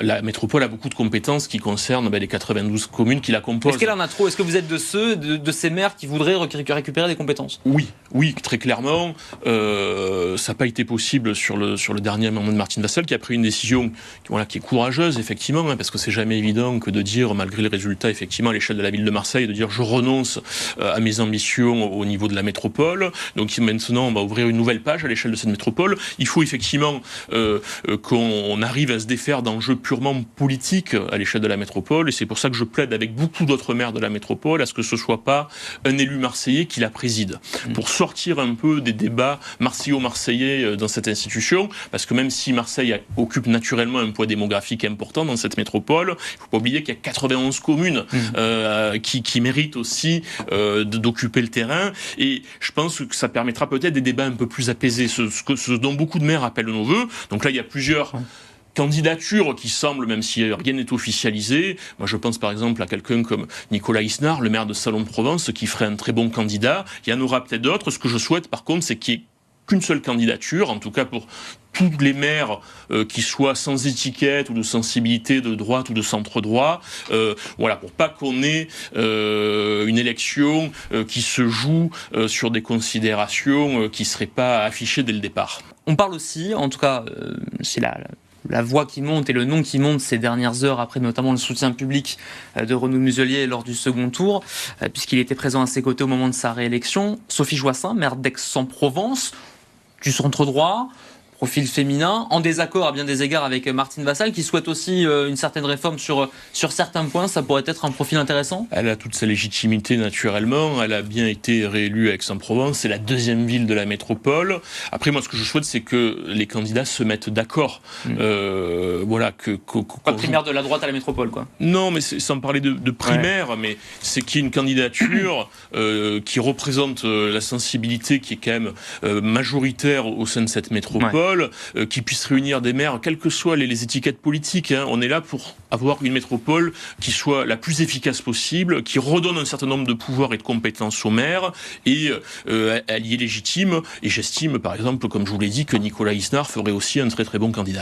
La métropole a beaucoup de compétences qui concernent les 92 communes qui la composent. Est-ce qu'elle en a trop ? Est-ce que vous êtes de ces maires qui voudraient récupérer des compétences ? Oui, très clairement. Ça n'a pas été possible sur le dernier amendement de Martine Vassal, qui a pris une décision qui est courageuse, effectivement, parce que c'est jamais évident que de dire, malgré le résultat, effectivement, à l'échelle de la ville de Marseille, de dire je renonce à mes ambitions au niveau de la métropole. Donc maintenant, on va ouvrir une nouvelle page à l'échelle de cette métropole. Il faut effectivement qu'on arrive à se défaire d'enjeux purement politique à l'échelle de la métropole, et c'est pour ça que je plaide avec beaucoup d'autres maires de la métropole à ce que ce soit pas un élu marseillais qui la préside, pour sortir un peu des débats marseillo-marseillais dans cette institution, parce que même si Marseille occupe naturellement un poids démographique important dans cette métropole, il faut pas oublier qu'il y a 91 communes qui méritent aussi d'occuper le terrain, et je pense que ça permettra peut-être des débats un peu plus apaisés, ce dont beaucoup de maires appellent nos voeux. Donc là, il y a plusieurs candidatures qui semblent, même si rien n'est officialisé. Moi, je pense par exemple à quelqu'un comme Nicolas Isnard, le maire de Salon-de-Provence, qui ferait un très bon candidat. Il y en aura peut-être d'autres. Ce que je souhaite, par contre, c'est qu'il n'y ait qu'une seule candidature, en tout cas pour tous les maires qui soient sans étiquette ou de sensibilité de droite ou de centre-droit, pour pas qu'on ait une élection qui se joue sur des considérations qui ne seraient pas affichées dès le départ. On parle aussi, en tout cas, c'est la voix qui monte et le nom qui monte ces dernières heures, après notamment le soutien public de Renaud Muselier lors du second tour, puisqu'il était présent à ses côtés au moment de sa réélection. Sophie Joissaint, maire d'Aix-en-Provence, du centre-droit, profil féminin, en désaccord à bien des égards avec Martine Vassal, qui souhaite aussi une certaine réforme sur certains points. Ça pourrait être un profil intéressant ? Elle a toute sa légitimité naturellement, elle a bien été réélue à Aix-en-Provence, c'est la deuxième ville de la métropole. Après, moi, ce que je souhaite, c'est que les candidats se mettent d'accord. Pas primaire de la droite à la métropole, quoi. Non, mais sans parler de primaire, mais c'est qu'il y ait une candidature qui représente la sensibilité qui est quand même majoritaire au sein de cette métropole. Qui puisse réunir des maires, quelles que soient les étiquettes politiques. On est là pour avoir une métropole qui soit la plus efficace possible, qui redonne un certain nombre de pouvoirs et de compétences aux maires, et elle y est légitime. Et j'estime, par exemple, comme je vous l'ai dit, que Nicolas Isnard ferait aussi un très très bon candidat.